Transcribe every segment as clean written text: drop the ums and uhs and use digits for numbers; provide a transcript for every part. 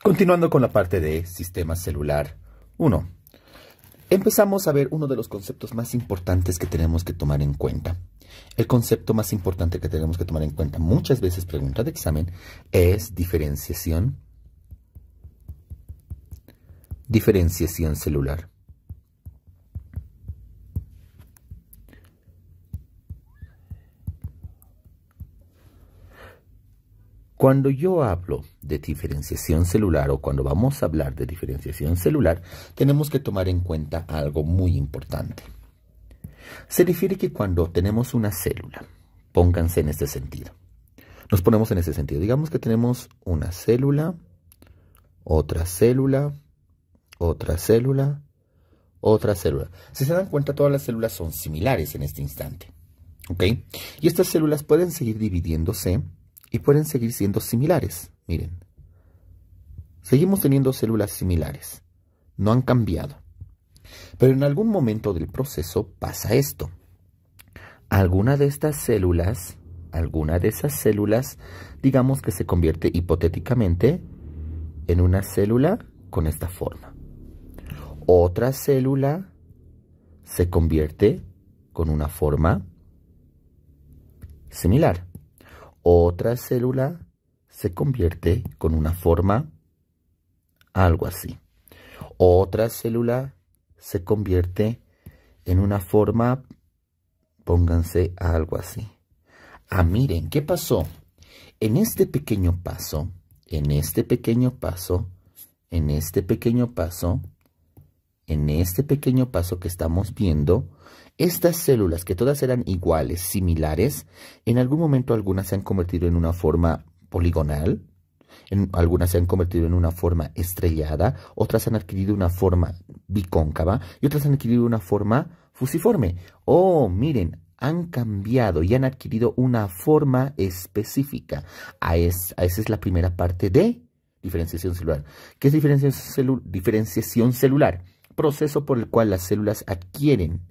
Continuando con la parte de sistema celular 1, empezamos a ver uno de los conceptos más importantes que tenemos que tomar en cuenta. El concepto más importante que tenemos que tomar en cuenta, muchas veces pregunta de examen, es diferenciación celular. Cuando yo hablo de diferenciación celular o cuando vamos a hablar de diferenciación celular, tenemos que tomar en cuenta algo muy importante. Se refiere que cuando tenemos una célula, pónganse en este sentido. Nos ponemos en ese sentido. Digamos que tenemos una célula, otra célula, otra célula, otra célula. Si se dan cuenta, todas las células son similares en este instante. ¿Ok? Y estas células pueden seguir dividiéndose y pueden seguir siendo similares. Miren. Seguimos teniendo células similares. No han cambiado. Pero en algún momento del proceso pasa esto. Alguna de esas células, digamos que se convierte hipotéticamente en una célula con esta forma. Otra célula se convierte con una forma similar. Otra célula se convierte con una forma algo así. Otra célula se convierte en una forma, pónganse algo así. Ah, miren, ¿qué pasó? En este pequeño paso, en este pequeño paso que estamos viendo, estas células, que todas eran iguales, similares, en algún momento algunas se han convertido en una forma poligonal, algunas se han convertido en una forma estrellada, otras han adquirido una forma bicóncava y otras han adquirido una forma fusiforme. Oh, miren, han cambiado y han adquirido una forma específica. Esa es la primera parte de diferenciación celular. ¿Qué es diferenciación celular? Proceso por el cual las células adquieren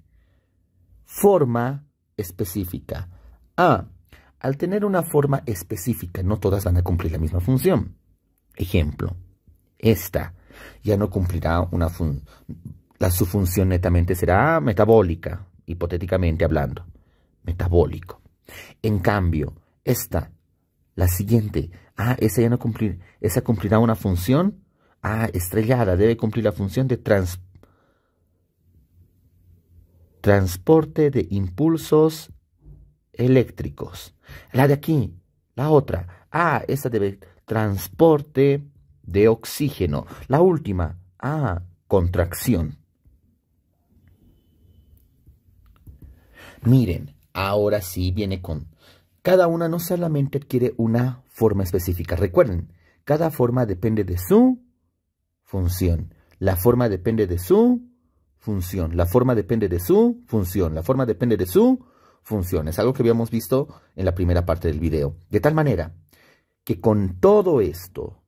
forma específica. Al tener una forma específica, no todas van a cumplir la misma función. Ejemplo, esta ya no cumplirá su función netamente será metabólica, hipotéticamente hablando, metabólico. En cambio, la siguiente, esa ya no esa cumplirá una función, estrellada, debe cumplir la función de transporte de impulsos eléctricos. La de aquí, la otra, esa debe transporte de oxígeno. La última, contracción. Miren, ahora sí viene con... Cada una no solamente adquiere una forma específica. Recuerden, cada forma depende de su función. La forma depende de su función. La forma depende de su función. La forma depende de su función. Es algo que habíamos visto en la primera parte del video. De tal manera que con todo esto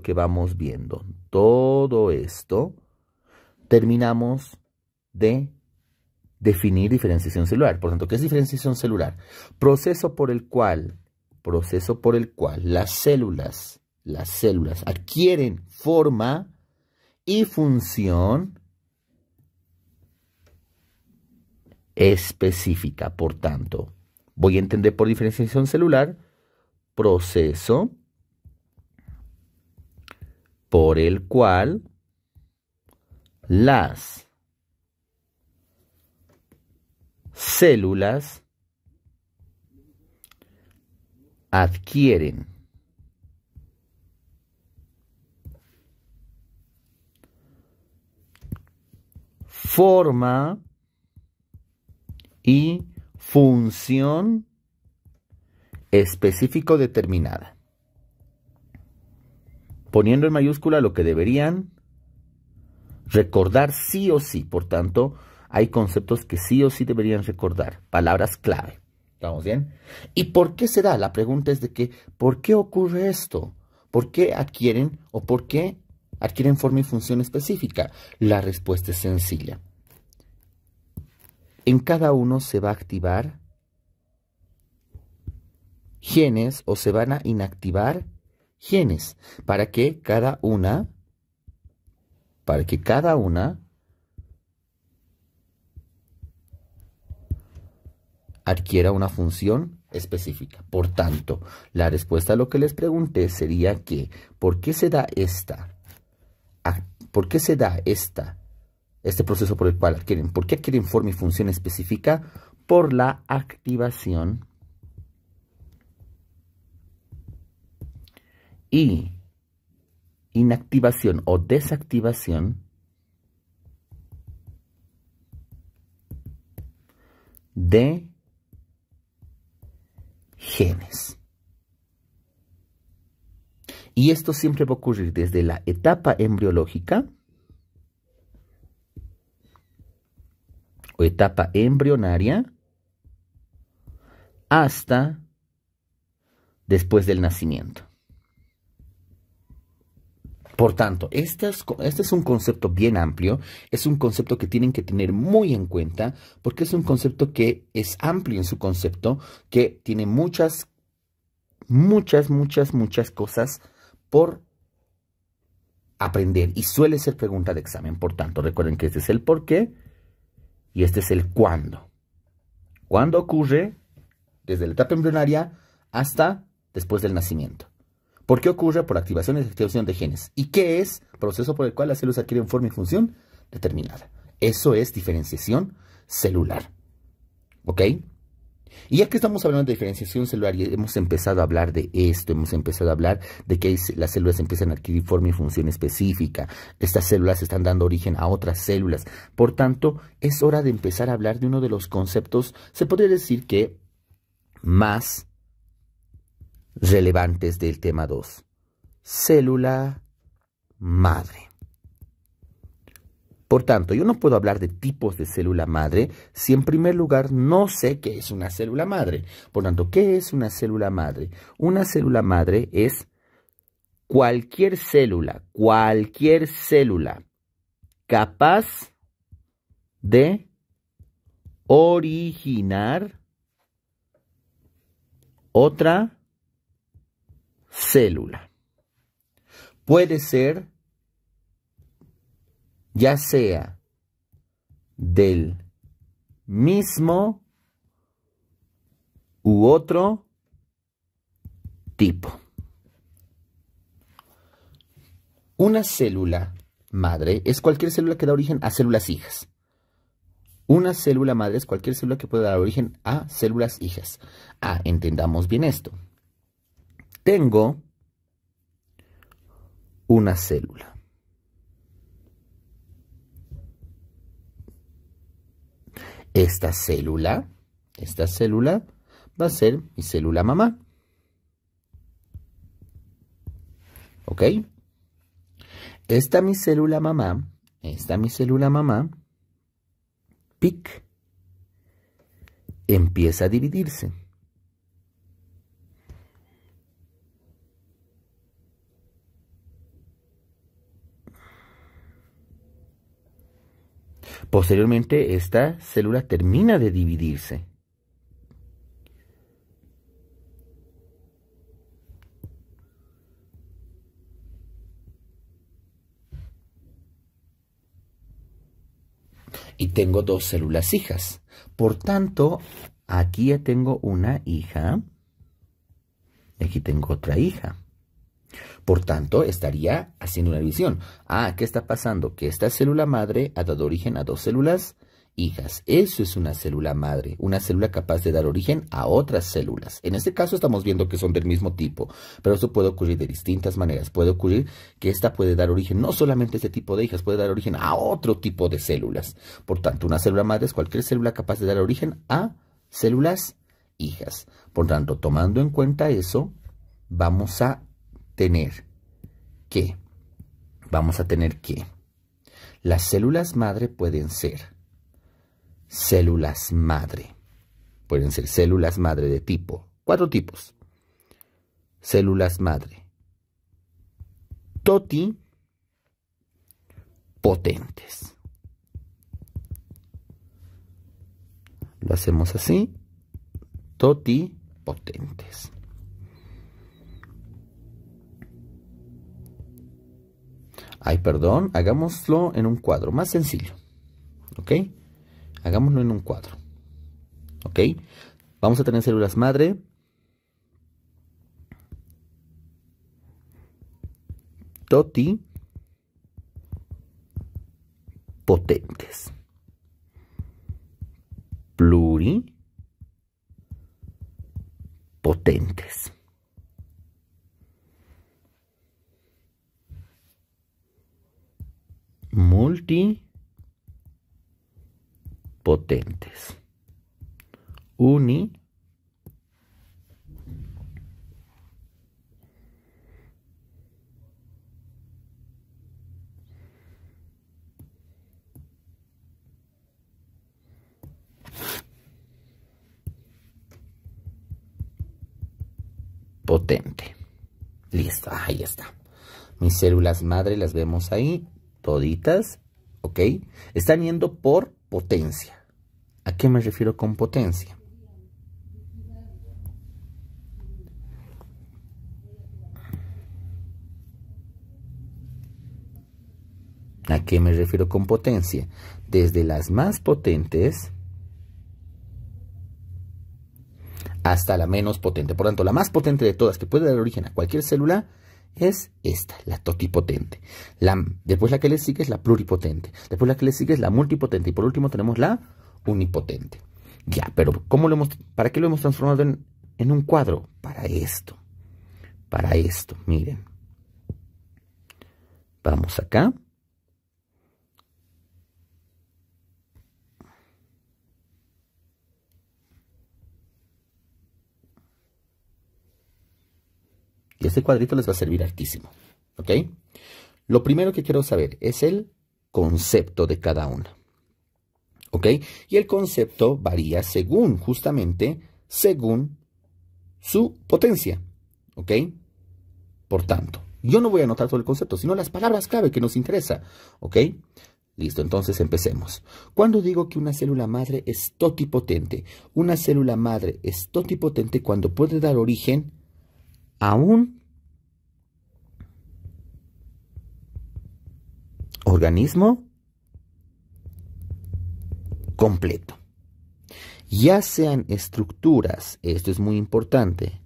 que vamos viendo, todo esto, terminamos de definir diferenciación celular. Por tanto, ¿qué es diferenciación celular? Proceso por el cual las células adquieren forma y función específica. Por tanto, voy a entender por diferenciación celular, proceso por el cual las células adquieren forma y función específico determinada. Poniendo en mayúscula lo que deberían recordar sí o sí. Por tanto, hay conceptos que sí o sí deberían recordar. Palabras clave. ¿Estamos bien? ¿Y por qué se da? La pregunta es de que, ¿por qué ocurre esto? ¿Por qué adquieren forma y función específica? La respuesta es sencilla. En cada uno se va a activar genes o se van a inactivar genes para que cada una adquiera una función específica. Por tanto, la respuesta a lo que les pregunté sería que, ¿por qué se da este proceso por el cual por qué adquieren forma y función específica? Por la activación y inactivación o desactivación de genes. Y esto siempre va a ocurrir desde la etapa embriológica o etapa embrionaria hasta después del nacimiento. Por tanto, este es un concepto bien amplio, es un concepto que tienen que tener muy en cuenta, porque es un concepto que es amplio en su concepto, que tiene muchas cosas por aprender y suele ser pregunta de examen. Por tanto, recuerden que este es el por qué y este es el cuándo. ¿Cuándo ocurre? Desde la etapa embrionaria hasta después del nacimiento. ¿Por qué ocurre? Por activación y desactivación de genes. ¿Y qué es? Proceso por el cual las células adquieren forma y función determinada. Eso es diferenciación celular. ¿Ok? Y ya que estamos hablando de diferenciación celular y hemos empezado a hablar de esto, hemos empezado a hablar de que las células empiezan a adquirir forma y función específica, estas células están dando origen a otras células, por tanto, es hora de empezar a hablar de uno de los conceptos, se podría decir que más relevantes del tema 2, célula madre. Por tanto, yo no puedo hablar de tipos de célula madre si en primer lugar no sé qué es una célula madre. Por tanto, ¿qué es una célula madre? Una célula madre es cualquier célula capaz de originar otra célula. Puede ser ya sea del mismo u otro tipo. Una célula madre es cualquier célula que da origen a células hijas. Una célula madre es cualquier célula que puede dar origen a células hijas. Entendamos bien esto. Tengo una célula. Esta célula va a ser mi célula mamá. ¿Ok? Esta mi célula mamá, pic, empieza a dividirse. Posteriormente, esta célula termina de dividirse. Y tengo dos células hijas. Por tanto, aquí ya tengo una hija. Y aquí tengo otra hija. Por tanto, estaría haciendo una división. ¿Qué está pasando? Que esta célula madre ha dado origen a dos células hijas. Eso es una célula madre, una célula capaz de dar origen a otras células. En este caso estamos viendo que son del mismo tipo, pero eso puede ocurrir de distintas maneras. Puede ocurrir que esta puede dar origen no solamente a este tipo de hijas, puede dar origen a otro tipo de células. Por tanto, una célula madre es cualquier célula capaz de dar origen a células hijas. Por tanto, tomando en cuenta eso, vamos a tener que las células madre pueden ser células madre. Pueden ser células madre de tipo, 4 tipos. Células madre totipotentes. Lo hacemos así, totipotentes. Ay, perdón, hagámoslo en un cuadro, más sencillo. ¿Ok? Hagámoslo en un cuadro. ¿Ok? Vamos a tener células madre totipotentes, pluripotentes, multipotentes, potente. Listo, ahí está. Mis células madre las vemos ahí, toditas, ¿ok? Están yendo por potencia. ¿A qué me refiero con potencia? ¿A qué me refiero con potencia? Desde las más potentes hasta la menos potente. Por tanto, la más potente de todas que puede dar origen a cualquier célula es esta, la totipotente. Después la que le sigue es la pluripotente. Después la que le sigue es la multipotente. Y por último tenemos la unipotente. Ya, pero ¿para qué lo hemos transformado en un cuadro? Para esto. Para esto, miren. Vamos acá. Y este cuadrito les va a servir hartísimo, ¿ok? Lo primero que quiero saber es el concepto de cada una, ¿ok? Y el concepto varía justamente según su potencia, ¿ok? Por tanto, yo no voy a anotar todo el concepto, sino las palabras clave que nos interesa, ¿ok? Listo, entonces empecemos. Cuando digo que una célula madre es totipotente, una célula madre es totipotente cuando puede dar origen a un organismo completo. Ya sean estructuras, esto es muy importante,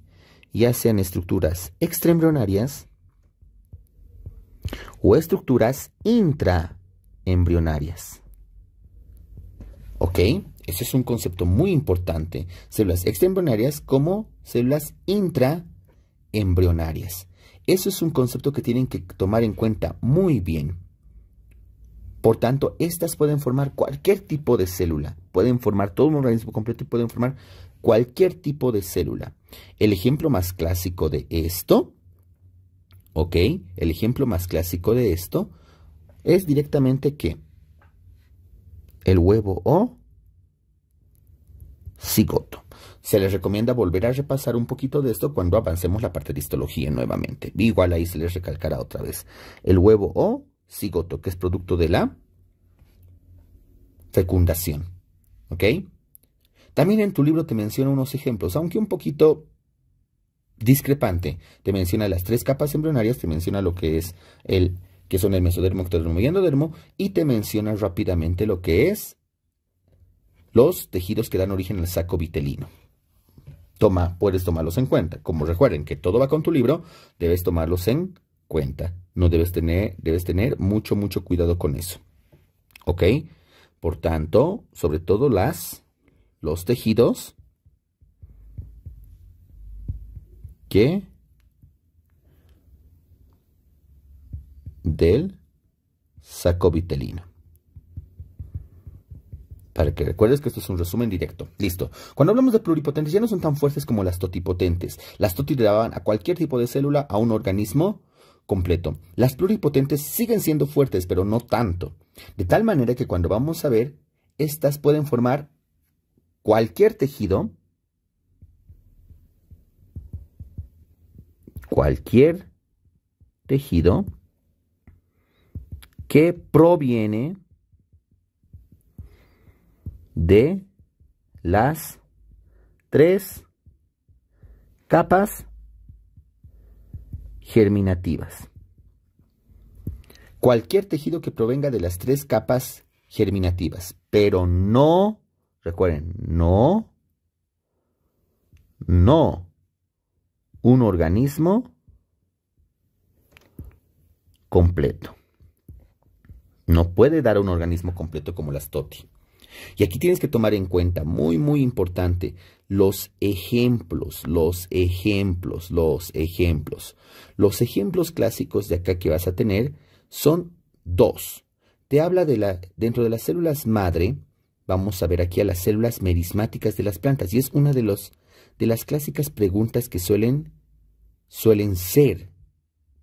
ya sean estructuras extraembrionarias o estructuras intraembrionarias. ¿Ok? Ese es un concepto muy importante. Células extraembrionarias como células intraembrionarias. Eso es un concepto que tienen que tomar en cuenta muy bien. Por tanto, estas pueden formar cualquier tipo de célula. Pueden formar todo un organismo completo y pueden formar cualquier tipo de célula. El ejemplo más clásico de esto, ¿ok? El ejemplo más clásico de esto es directamente que el huevo o cigoto. Se les recomienda volver a repasar un poquito de esto cuando avancemos la parte de histología nuevamente. Igual ahí se les recalcará otra vez. El huevo o cigoto, que es producto de la fecundación. ¿Ok? También en tu libro te menciona unos ejemplos, aunque un poquito discrepante. Te menciona las 3 capas embrionarias, te menciona lo que es que son el mesodermo, ectodermo y endodermo, y te menciona rápidamente lo que es los tejidos que dan origen al saco vitelino. Puedes tomarlos en cuenta. Como recuerden que todo va con tu libro, debes tomarlos en cuenta. No debes tener mucho cuidado con eso. ¿Ok? Por tanto, sobre todo los tejidos del saco vitelino. Para que recuerdes que esto es un resumen directo. Listo. Cuando hablamos de pluripotentes ya no son tan fuertes como las totipotentes. Las toti le daban a cualquier tipo de célula, a un organismo completo. Las pluripotentes siguen siendo fuertes, pero no tanto. De tal manera que cuando vamos a ver, estas pueden formar cualquier tejido, que proviene de las 3 capas germinativas. Cualquier tejido que provenga de las 3 capas germinativas, pero no, recuerden, no un organismo completo. No puede dar un organismo completo como las TOTI. Y aquí tienes que tomar en cuenta, muy, muy importante, los ejemplos. Los ejemplos clásicos de acá que vas a tener son 2. Te habla dentro de las células madre, vamos a ver aquí a las células merismáticas de las plantas. Y es una de las clásicas preguntas que suelen ser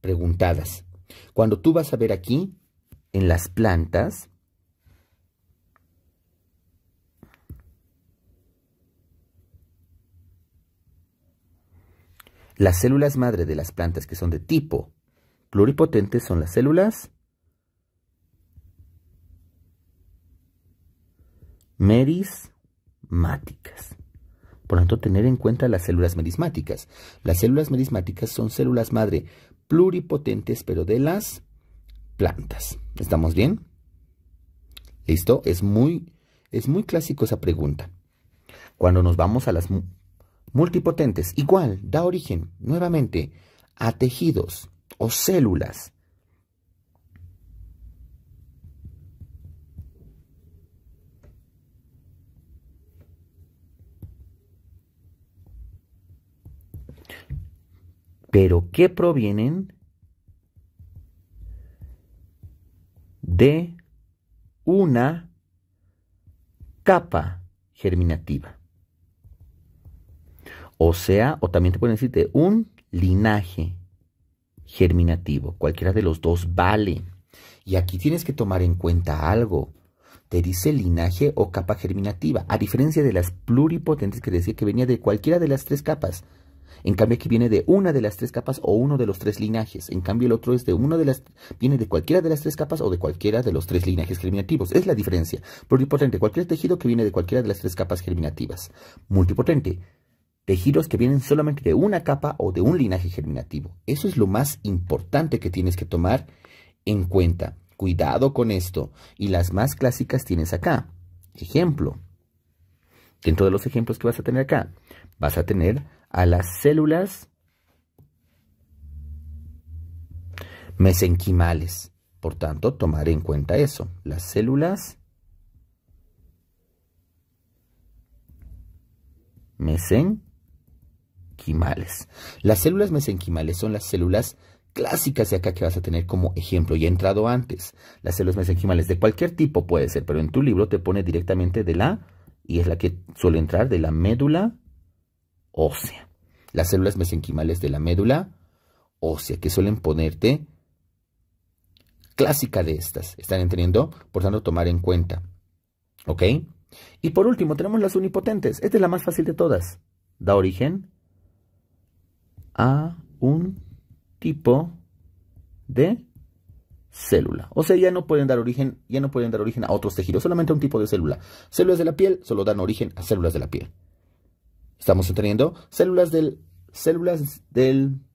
preguntadas. Cuando tú vas a ver aquí, en las plantas, las células madre de las plantas que son de tipo pluripotente son las células merismáticas. Por lo tanto, tener en cuenta las células merismáticas. Las células merismáticas son células madre pluripotentes, pero de las plantas. ¿Estamos bien? ¿Listo? Es muy clásico esa pregunta. Cuando nos vamos a las multipotentes, igual, da origen, nuevamente, a tejidos o células. Pero que provienen de una capa germinativa. O sea, o también te pueden decir de un linaje germinativo. Cualquiera de los dos vale. Y aquí tienes que tomar en cuenta algo. Te dice linaje o capa germinativa. A diferencia de las pluripotentes que decía que venía de cualquiera de las 3 capas. En cambio aquí viene de una de las 3 capas o uno de los 3 linajes. En cambio el otro es viene de cualquiera de las 3 capas o de cualquiera de los 3 linajes germinativos. Es la diferencia. Pluripotente, cualquier tejido que viene de cualquiera de las 3 capas germinativas. Multipotente, tejidos que vienen solamente de una capa o de un linaje germinativo. Eso es lo más importante que tienes que tomar en cuenta. Cuidado con esto. Y las más clásicas tienes acá. Ejemplo. Dentro de los ejemplos que vas a tener acá, vas a tener a las células mesenquimales. Por tanto, tomar en cuenta eso. Las células mesenquimales. Las células mesenquimales son las células clásicas de acá que vas a tener como ejemplo. Ya he entrado antes. Las células mesenquimales de cualquier tipo puede ser, pero en tu libro te pone directamente y es la que suele entrar, de la médula ósea. Las células mesenquimales de la médula ósea, que suelen ponerte clásica de estas. ¿Están entendiendo? Por tanto, tomar en cuenta. ¿Ok? Y por último, tenemos las unipotentes. Esta es la más fácil de todas. Da origen a un tipo de célula. O sea, ya no pueden dar origen a otros tejidos, solamente a un tipo de célula. Células de la piel solo dan origen a células de la piel. ¿Estamos entendiendo? Células del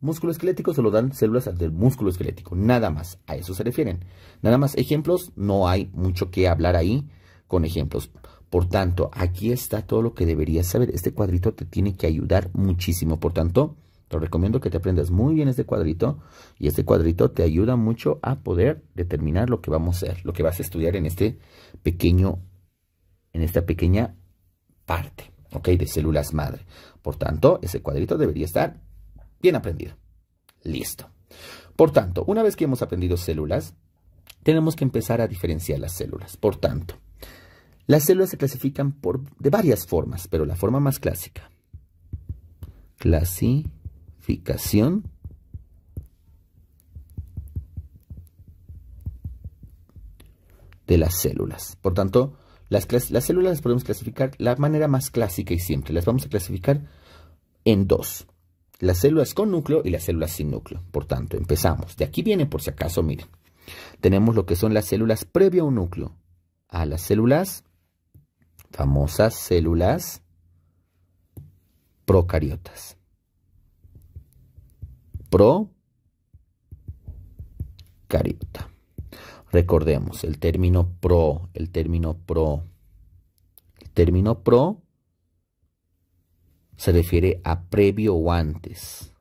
músculo esquelético solo dan células del músculo esquelético. Nada más. A eso se refieren. Nada más ejemplos. No hay mucho que hablar ahí con ejemplos. Por tanto, aquí está todo lo que deberías saber. Este cuadrito te tiene que ayudar muchísimo. Por tanto, te recomiendo que te aprendas muy bien este cuadrito. Y este cuadrito te ayuda mucho a poder determinar lo que vamos a hacer, lo que vas a estudiar en esta pequeña parte, ¿ok? De células madre. Por tanto, ese cuadrito debería estar bien aprendido. Listo. Por tanto, una vez que hemos aprendido células, tenemos que empezar a diferenciar las células. Por tanto, las células se clasifican de varias formas, pero la forma más clásica. Clasificación de las células. Por tanto, las células las podemos clasificar la manera más clásica y simple. Las vamos a clasificar en 2. Las células con núcleo y las células sin núcleo. Por tanto, empezamos. De aquí viene, por si acaso, miren. Tenemos lo que son las células previo a un núcleo. A las células, famosas células procariotas. Procariota. Recordemos el término pro, el término pro. El término pro se refiere a previo o antes.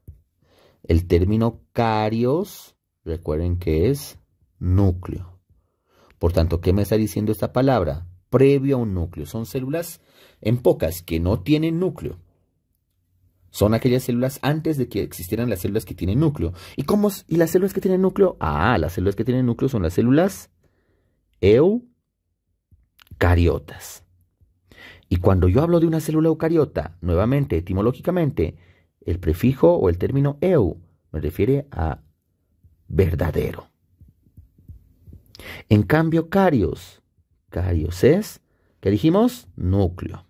El término carios, recuerden que es núcleo. Por tanto, ¿qué me está diciendo esta palabra? Previo a un núcleo. Son células en pocas que no tienen núcleo. Son aquellas células antes de que existieran las células que tienen núcleo. ¿Y las células que tienen núcleo? Ah, las células que tienen núcleo son las células eucariotas. Y cuando yo hablo de una célula eucariota, nuevamente, etimológicamente, el prefijo o el término eu me refiere a verdadero. En cambio, carios es, ¿qué dijimos? Núcleo.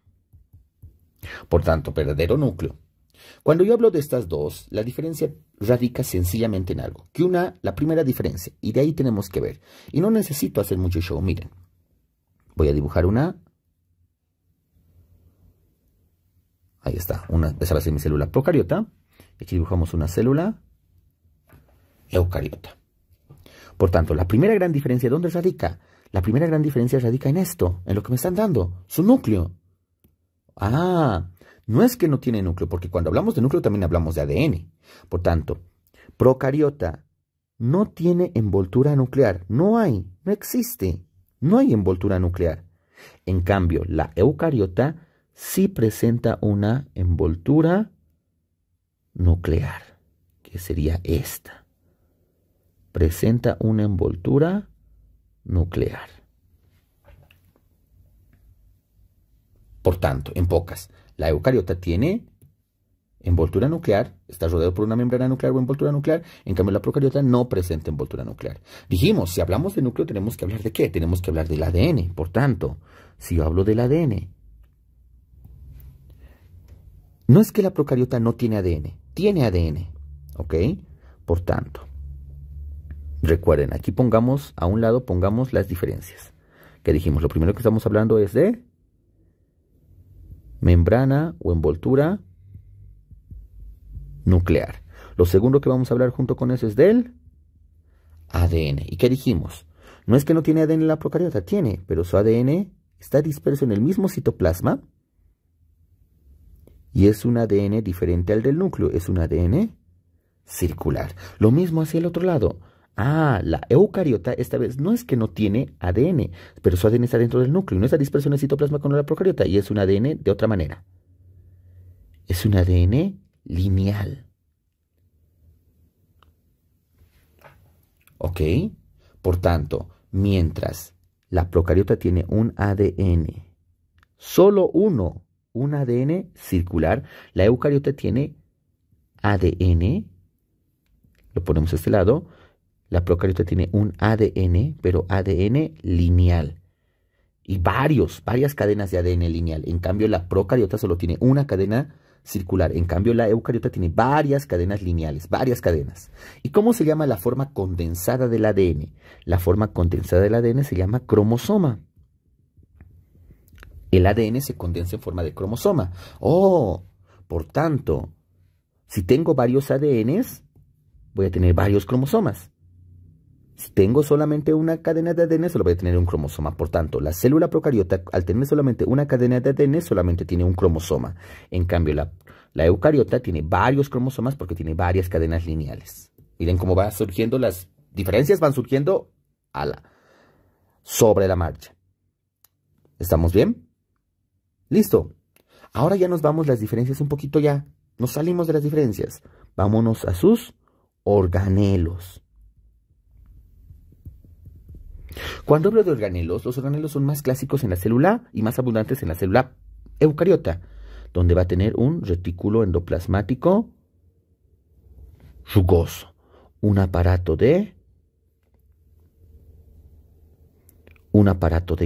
Por tanto, verdadero núcleo. Cuando yo hablo de estas dos, la diferencia radica sencillamente en algo. La primera diferencia, y de ahí tenemos que ver. Y no necesito hacer mucho show, miren. Voy a dibujar una. Ahí está, esa va a ser mi célula procariota. Aquí dibujamos una célula eucariota. Por tanto, la primera gran diferencia, ¿dónde radica? La primera gran diferencia radica en esto, en lo que me están dando, su núcleo. Ah, no es que no tiene núcleo, porque cuando hablamos de núcleo también hablamos de ADN. Por tanto, procariota no tiene envoltura nuclear. No existe. No hay envoltura nuclear. En cambio, la eucariota sí presenta una envoltura nuclear, que sería esta. Presenta una envoltura nuclear. Por tanto, en pocas, la eucariota tiene envoltura nuclear, está rodeado por una membrana nuclear o envoltura nuclear, en cambio la procariota no presenta envoltura nuclear. Dijimos, si hablamos de núcleo tenemos que hablar de ¿qué? Tenemos que hablar del ADN. Por tanto, si yo hablo del ADN, no es que la procariota no tiene ADN, ¿ok? Por tanto, recuerden, aquí pongamos a un lado, pongamos las diferencias. ¿Qué dijimos? Lo primero que estamos hablando es de membrana o envoltura nuclear. Lo segundo que vamos a hablar junto con eso es del ADN. ¿Y qué dijimos? No es que no tiene ADN la procariota, tiene, pero su ADN está disperso en el mismo citoplasma y es un ADN diferente al del núcleo, es un ADN circular. Lo mismo hacia el otro lado. Ah, la eucariota esta vez no es que no tiene ADN, pero su ADN está dentro del núcleo y no está disperso en el citoplasma como la procariota y es un ADN de otra manera. Es un ADN lineal. ¿Ok? Por tanto, mientras la procariota tiene un ADN, solo uno, un ADN circular, la eucariota tiene ADN, lo ponemos a este lado, la procariota tiene un ADN, pero ADN lineal. Y varias cadenas de ADN lineal. En cambio, la procariota solo tiene una cadena circular. En cambio, la eucariota tiene varias cadenas lineales, varias cadenas. ¿Y cómo se llama la forma condensada del ADN? La forma condensada del ADN se llama cromosoma. El ADN se condensa en forma de cromosoma. Oh, por tanto, si tengo varios ADNs, voy a tener varios cromosomas. Si tengo solamente una cadena de ADN, solo voy a tener un cromosoma. Por tanto, la célula procariota, al tener solamente una cadena de ADN, solamente tiene un cromosoma. En cambio, la eucariota tiene varios cromosomas porque tiene varias cadenas lineales. Miren cómo va surgiendo, las diferencias van surgiendo sobre la marcha. ¿Estamos bien? Listo. Ahora ya nos vamos las diferencias un poquito ya. Nos salimos de las diferencias. Vámonos a sus organelos. Cuando hablo de organelos, los organelos son más clásicos en la célula y más abundantes en la célula eucariota, donde va a tener un retículo endoplasmático rugoso, un aparato de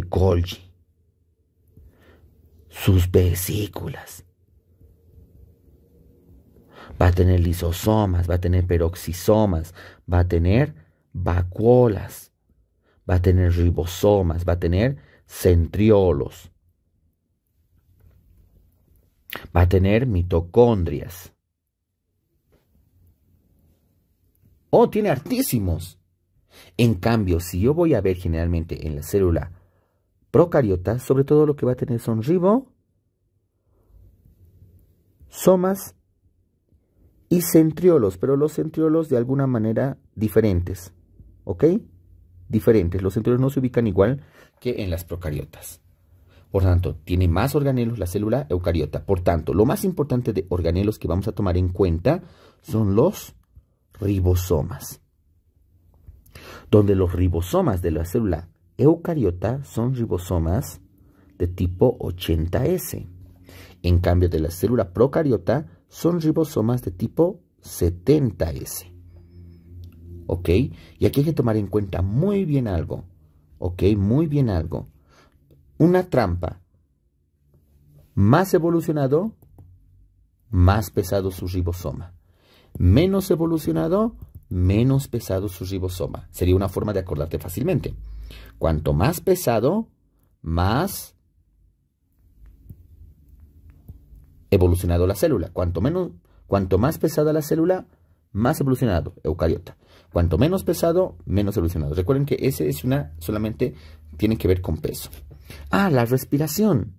Golgi, sus vesículas. Va a tener lisosomas, va a tener peroxisomas, va a tener vacuolas. Va a tener ribosomas, va a tener centriolos, va a tener mitocondrias. Oh, tiene hartísimos. En cambio, si yo voy a ver generalmente en la célula procariota, sobre todo lo que va a tener son ribosomas y centriolos, pero los centriolos de alguna manera diferentes, ¿ok? Diferentes, los centriolos no se ubican igual que en las procariotas. Por tanto, tiene más organelos la célula eucariota. Por tanto, lo más importante de organelos que vamos a tomar en cuenta son los ribosomas. Donde los ribosomas de la célula eucariota son ribosomas de tipo 80S. En cambio, de la célula procariota son ribosomas de tipo 70S. ¿Ok? Y aquí hay que tomar en cuenta muy bien algo. ¿Ok? Muy bien algo. Una trampa. Más evolucionado, más pesado su ribosoma. Menos evolucionado, menos pesado su ribosoma. Sería una forma de acordarte fácilmente. Cuanto más pesado, más evolucionado la célula. Cuanto más pesada la célula, más evolucionado, eucariota. Cuanto menos pesado, menos evolucionado. Recuerden que ese es solamente tiene que ver con peso. Ah, la respiración.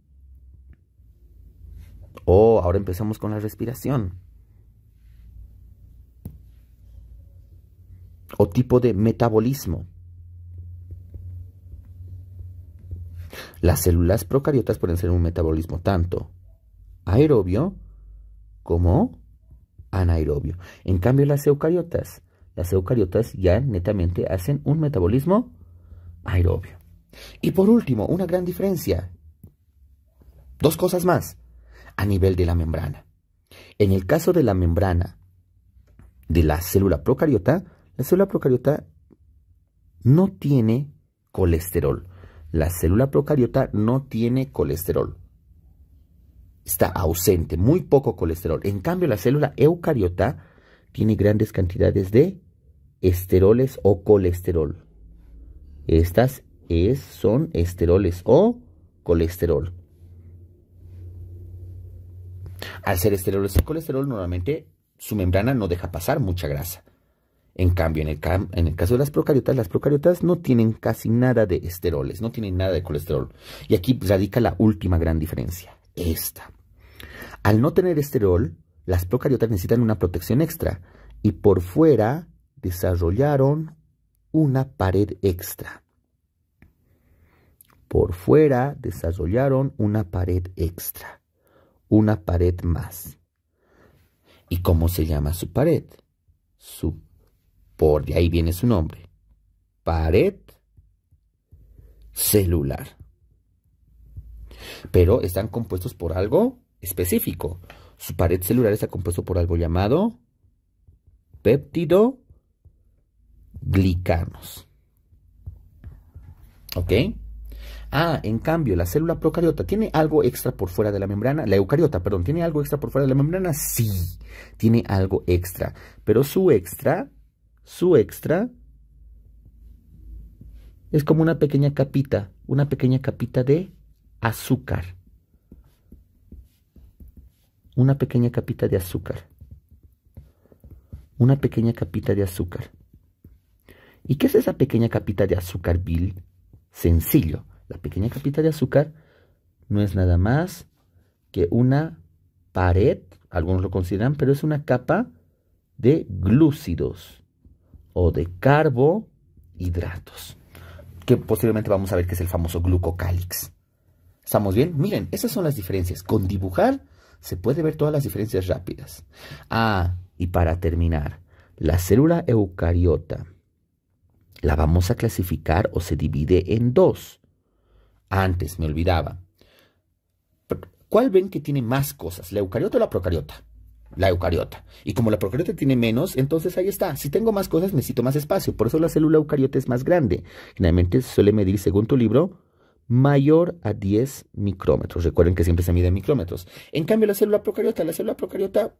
Oh, ahora empezamos con la respiración. O tipo de metabolismo. Las células procariotas pueden ser un metabolismo tanto aerobio como anaerobio. En cambio, las eucariotas ya netamente hacen un metabolismo aerobio. Y por último, una gran diferencia. Dos cosas más. A nivel de la membrana. En el caso de la membrana de la célula procariota no tiene colesterol. La célula procariota no tiene colesterol. Está ausente, muy poco colesterol. En cambio, la célula eucariota tiene grandes cantidades de esteroles o colesterol. Estas son esteroles o colesterol. Al ser esteroles o colesterol, normalmente su membrana no deja pasar mucha grasa. En cambio, en el caso de las procariotas no tienen casi nada de esteroles, no tienen nada de colesterol. Y aquí radica la última gran diferencia, esta. Al no tener esterol, las procariotas necesitan una protección extra y por fuera desarrollaron una pared extra. Por fuera desarrollaron una pared extra, una pared más. ¿Y cómo se llama su pared? Por de ahí viene su nombre. Pared celular. Pero están compuestos por algo específico. Su pared celular está compuesto por algo llamado péptidoglicanos. ¿Ok? Ah, en cambio, la célula procariota tiene algo extra por fuera de la membrana. La eucariota, perdón, ¿tiene algo extra por fuera de la membrana? Sí, tiene algo extra. Pero su extra es como una pequeña capita de azúcar. Una pequeña capita de azúcar. Una pequeña capita de azúcar. ¿Y qué es esa pequeña capita de azúcar, Bill? Sencillo. La pequeña capita de azúcar no es nada más que una pared, algunos lo consideran, pero es una capa de glúcidos o de carbohidratos, que posteriormente vamos a ver que es el famoso glucocálix. ¿Estamos bien? Miren, esas son las diferencias. Con dibujar se puede ver todas las diferencias rápidas. Ah, y para terminar, la célula eucariota la vamos a clasificar o se divide en dos. Antes me olvidaba. ¿Cuál ven que tiene más cosas? ¿La eucariota o la procariota? La eucariota. Y como la procariota tiene menos, entonces ahí está. Si tengo más cosas, necesito más espacio. Por eso la célula eucariota es más grande. Generalmente se suele medir, según tu libro, mayor a 10 micrómetros. Recuerden que siempre se mide en micrómetros. En cambio, la célula procariota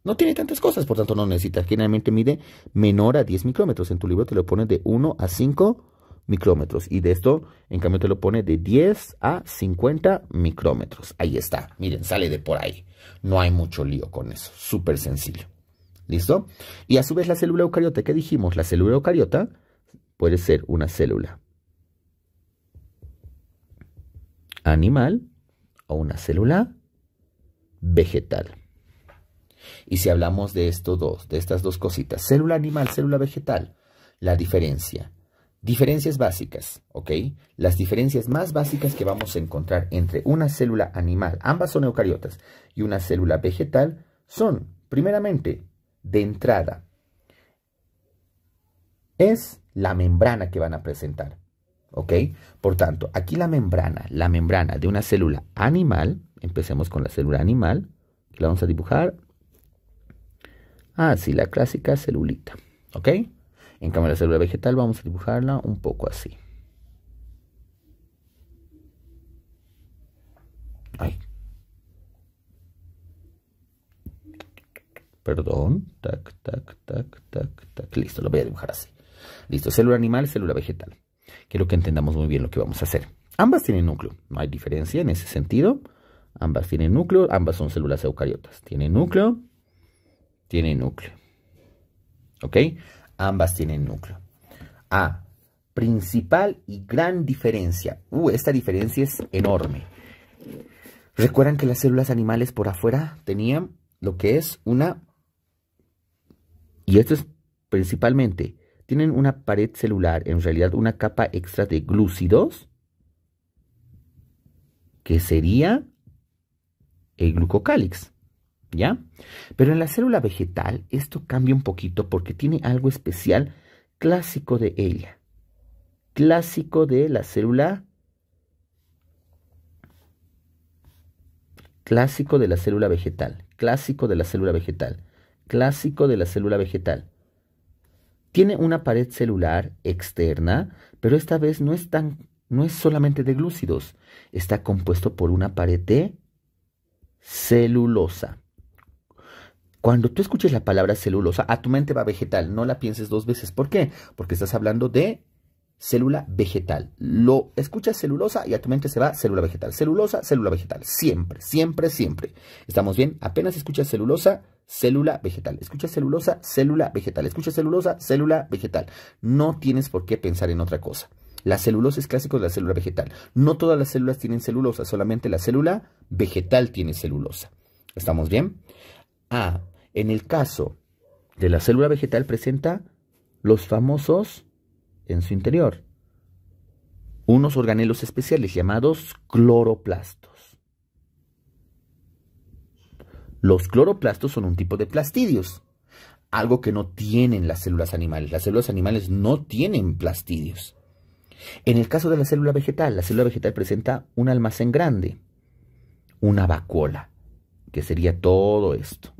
no tiene tantas cosas, por tanto no necesita. Generalmente mide menor a 10 micrómetros. En tu libro te lo pone de 1 a 5 micrómetros. Y de esto, en cambio, te lo pone de 10 a 50 micrómetros. Ahí está. Miren, sale de por ahí. No hay mucho lío con eso. Súper sencillo. ¿Listo? Y a su vez la célula eucariota, ¿qué dijimos? La célula eucariota puede ser una célula animal o una célula vegetal. Y si hablamos de estas dos cositas, célula animal, célula vegetal, la diferencia. Diferencias básicas, ¿ok? Las diferencias más básicas que vamos a encontrar entre una célula animal, ambas son eucariotas, y una célula vegetal son, primeramente, de entrada, es la membrana que van a presentar, ¿ok? Por tanto, aquí la membrana de una célula animal, empecemos con la célula animal, que la vamos a dibujar así, la clásica celulita, ¿ok? En cambio, la célula vegetal vamos a dibujarla un poco así. Ay. Perdón. Tac, tac, tac, tac, tac. Listo, lo voy a dibujar así. Listo, célula animal, célula vegetal. Quiero que entendamos muy bien lo que vamos a hacer. Ambas tienen núcleo. No hay diferencia en ese sentido. Ambas tienen núcleo. Ambas son células eucariotas. Tienen núcleo. Tienen núcleo. ¿Ok? Ambas tienen núcleo. Principal y gran diferencia. Esta diferencia es enorme. Recuerdan que las células animales por afuera tenían lo que es una... Y esto es principalmente... Tienen una pared celular, en realidad una capa extra de glúcidos, que sería el glucocálix. ¿Ya? Pero en la célula vegetal esto cambia un poquito porque tiene algo especial clásico de ella. Clásico de la célula. Clásico de la célula vegetal. Clásico de la célula vegetal. Clásico de la célula vegetal. Tiene una pared celular externa, pero esta vez no es solamente de glúcidos. Está compuesto por una pared de celulosa. Cuando tú escuches la palabra celulosa, a tu mente va vegetal. No la pienses dos veces. ¿Por qué? Porque estás hablando de célula vegetal. Lo escuchas celulosa y a tu mente se va célula vegetal. Celulosa, célula vegetal. Siempre, siempre, siempre. ¿Estamos bien? Apenas escuchas celulosa, célula vegetal. Escuchas celulosa, célula vegetal. Escuchas celulosa, célula vegetal. No tienes por qué pensar en otra cosa. La celulosa es clásico de la célula vegetal. No todas las células tienen celulosa, solamente la célula vegetal tiene celulosa. ¿Estamos bien? En el caso de la célula vegetal presenta los famosos, en su interior, unos organelos especiales llamados cloroplastos. Los cloroplastos son un tipo de plastidios, algo que no tienen las células animales. Las células animales no tienen plastidios. En el caso de la célula vegetal presenta un almacén grande, una vacuola, que sería todo esto.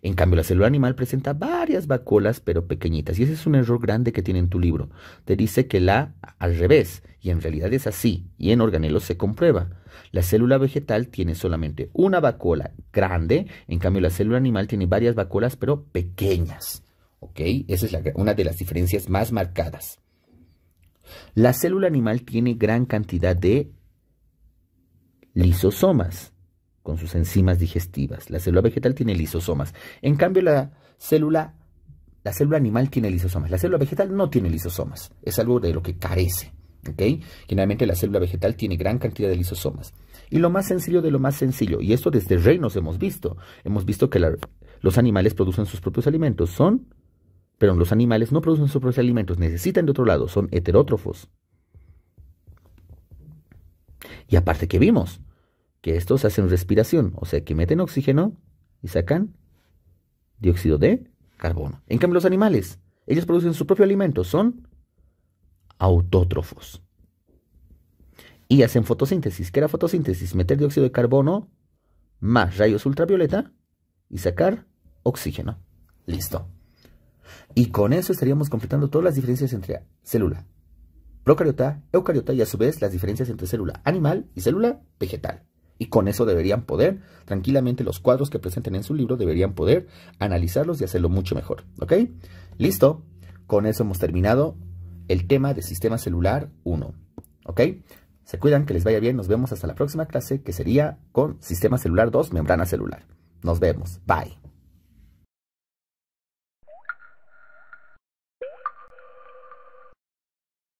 En cambio, la célula animal presenta varias vacuolas, pero pequeñitas. Y ese es un error grande que tiene en tu libro. Te dice que al revés, y en realidad es así, y en organelos se comprueba. La célula vegetal tiene solamente una vacuola grande, en cambio la célula animal tiene varias vacuolas, pero pequeñas. ¿Ok? Esa es una de las diferencias más marcadas. La célula animal tiene gran cantidad de lisosomas, con sus enzimas digestivas. La célula vegetal tiene lisosomas. En cambio, la célula animal tiene lisosomas. La célula vegetal no tiene lisosomas. Es algo de lo que carece. ¿Ok? Generalmente la célula vegetal tiene gran cantidad de lisosomas. Y lo más sencillo de lo más sencillo, y esto desde reinos hemos visto que los animales producen sus propios alimentos. Pero los animales no producen sus propios alimentos, necesitan de otro lado, son heterótrofos. Y aparte que vimos que estos hacen respiración, o sea que meten oxígeno y sacan dióxido de carbono. En cambio los animales, ellos producen su propio alimento, son autótrofos. Y hacen fotosíntesis. ¿Qué era fotosíntesis? Meter dióxido de carbono más rayos ultravioleta y sacar oxígeno. Listo. Y con eso estaríamos completando todas las diferencias entre célula procariota, eucariota y a su vez las diferencias entre célula animal y célula vegetal. Y con eso deberían poder, tranquilamente los cuadros que presenten en su libro, deberían poder analizarlos y hacerlo mucho mejor. ¿Ok? Listo. Con eso hemos terminado el tema de sistema celular 1. ¿Ok? Se cuidan, que les vaya bien. Nos vemos hasta la próxima clase, que sería con sistema celular 2, membrana celular. Nos vemos. Bye.